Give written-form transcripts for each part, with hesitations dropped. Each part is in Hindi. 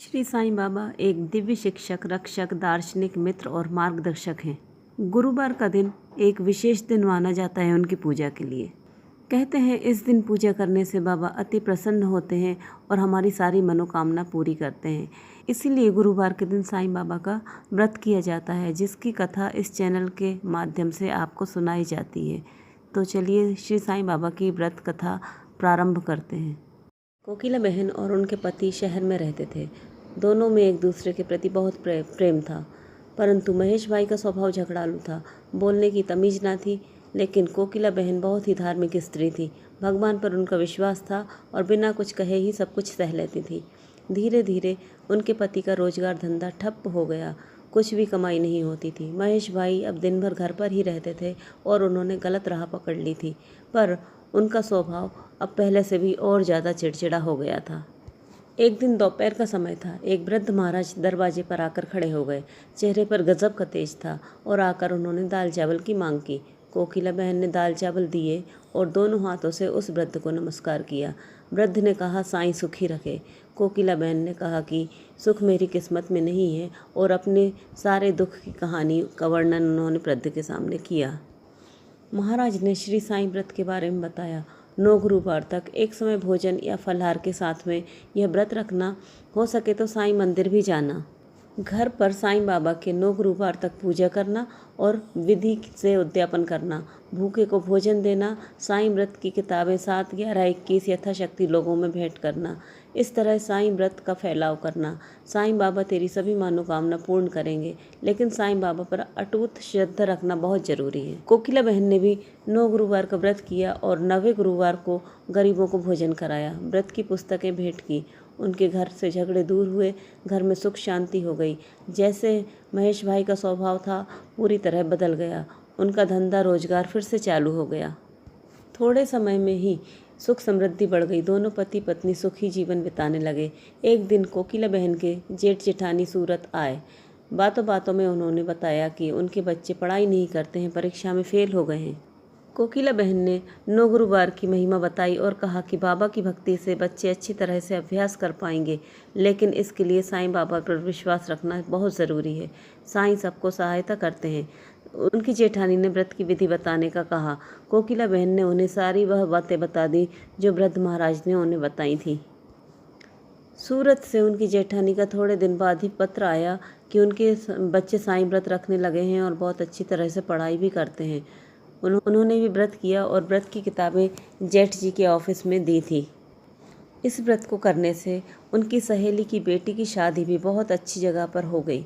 श्री साईं बाबा एक दिव्य शिक्षक, रक्षक, दार्शनिक, मित्र और मार्गदर्शक हैं। गुरुवार का दिन एक विशेष दिन माना जाता है उनकी पूजा के लिए। कहते हैं इस दिन पूजा करने से बाबा अति प्रसन्न होते हैं और हमारी सारी मनोकामना पूरी करते हैं। इसीलिए गुरुवार के दिन साईं बाबा का व्रत किया जाता है, जिसकी कथा इस चैनल के माध्यम से आपको सुनाई जाती है। तो चलिए श्री साईं बाबा की व्रत कथा प्रारंभ करते हैं। कोकिला बहन और उनके पति शहर में रहते थे। दोनों में एक दूसरे के प्रति बहुत प्रेम था, परंतु महेश भाई का स्वभाव झगड़ालू था। बोलने की तमीज ना थी, लेकिन कोकिला बहन बहुत ही धार्मिक स्त्री थी। भगवान पर उनका विश्वास था और बिना कुछ कहे ही सब कुछ सह लेती थी। धीरे धीरे उनके पति का रोजगार धंधा ठप हो गया, कुछ भी कमाई नहीं होती थी। महेश भाई अब दिन भर घर पर ही रहते थे और उन्होंने गलत राह पकड़ ली थी, पर उनका स्वभाव अब पहले से भी और ज़्यादा चिड़चिड़ा हो गया था। एक दिन दोपहर का समय था। एक वृद्ध महाराज दरवाजे पर आकर खड़े हो गए। चेहरे पर गजब का तेज था और आकर उन्होंने दाल चावल की मांग की। कोकिला बहन ने दाल चावल दिए और दोनों हाथों से उस वृद्ध को नमस्कार किया। वृद्ध ने कहा, साईं सुखी रखे। कोकिला बहन ने कहा कि सुख मेरी किस्मत में नहीं है, और अपने सारे दुख की कहानी का वर्णन उन्होंने वृद्ध के सामने किया। महाराज ने श्री साईं व्रत के बारे में बताया। 9 गुरुवार तक एक समय भोजन या फलाहार के साथ में यह व्रत रखना, हो सके तो साईं मंदिर भी जाना। घर पर साईं बाबा के 9 गुरुवार तक पूजा करना और विधि से उद्यापन करना। भूखे को भोजन देना। साईं व्रत की किताबें 7, 11, 21 यथाशक्ति लोगों में भेंट करना। इस तरह साईं व्रत का फैलाव करना। साईं बाबा तेरी सभी मनोकामना पूर्ण करेंगे, लेकिन साईं बाबा पर अटूट श्रद्धा रखना बहुत जरूरी है। कोकिला बहन ने भी 9 गुरुवार का व्रत किया और 9वें गुरुवार को गरीबों को भोजन कराया। व्रत की पुस्तकें भेंट की। उनके घर से झगड़े दूर हुए, घर में सुख शांति हो गई। जैसे महेश भाई का स्वभाव था, पूरी तरह बदल गया। उनका धंधा रोजगार फिर से चालू हो गया। थोड़े समय में ही सुख समृद्धि बढ़ गई। दोनों पति पत्नी सुखी जीवन बिताने लगे। एक दिन कोकिला बहन के जेठ जेठानी सूरत आए। बातों बातों में उन्होंने बताया कि उनके बच्चे पढ़ाई नहीं करते हैं, परीक्षा में फेल हो गए हैं। कोकिला बहन ने 9 गुरुवार की महिमा बताई और कहा कि बाबा की भक्ति से बच्चे अच्छी तरह से अभ्यास कर पाएंगे, लेकिन इसके लिए साईं बाबा पर विश्वास रखना बहुत ज़रूरी है। साईं सबको सहायता करते हैं। उनकी जेठानी ने व्रत की विधि बताने का कहा। कोकिला बहन ने उन्हें सारी वह बातें बता दी जो वृद्ध महाराज ने उन्हें बताई थी। सूरत से उनकी जेठानी का थोड़े दिन बाद ही पत्र आया कि उनके बच्चे साईं व्रत रखने लगे हैं और बहुत अच्छी तरह से पढ़ाई भी करते हैं। उन्होंने भी व्रत किया और व्रत की किताबें जेठ जी के ऑफिस में दी थी। इस व्रत को करने से उनकी सहेली की बेटी की शादी भी बहुत अच्छी जगह पर हो गई।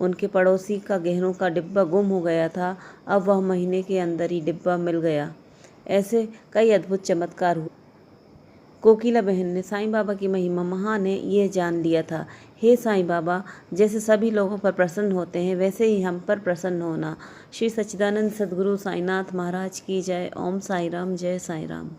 उनके पड़ोसी का गहनों का डिब्बा गुम हो गया था, अब वह महीने के अंदर ही डिब्बा मिल गया। ऐसे कई अद्भुत चमत्कार हुए। कोकिला बहन ने साईं बाबा की महिमा महान है ये जान लिया था। हे साईं बाबा, जैसे सभी लोगों पर प्रसन्न होते हैं, वैसे ही हम पर प्रसन्न होना। श्री सच्चिदानंद सद्गुरु साईनाथ महाराज की जय। ओम साई राम, जय साई राम।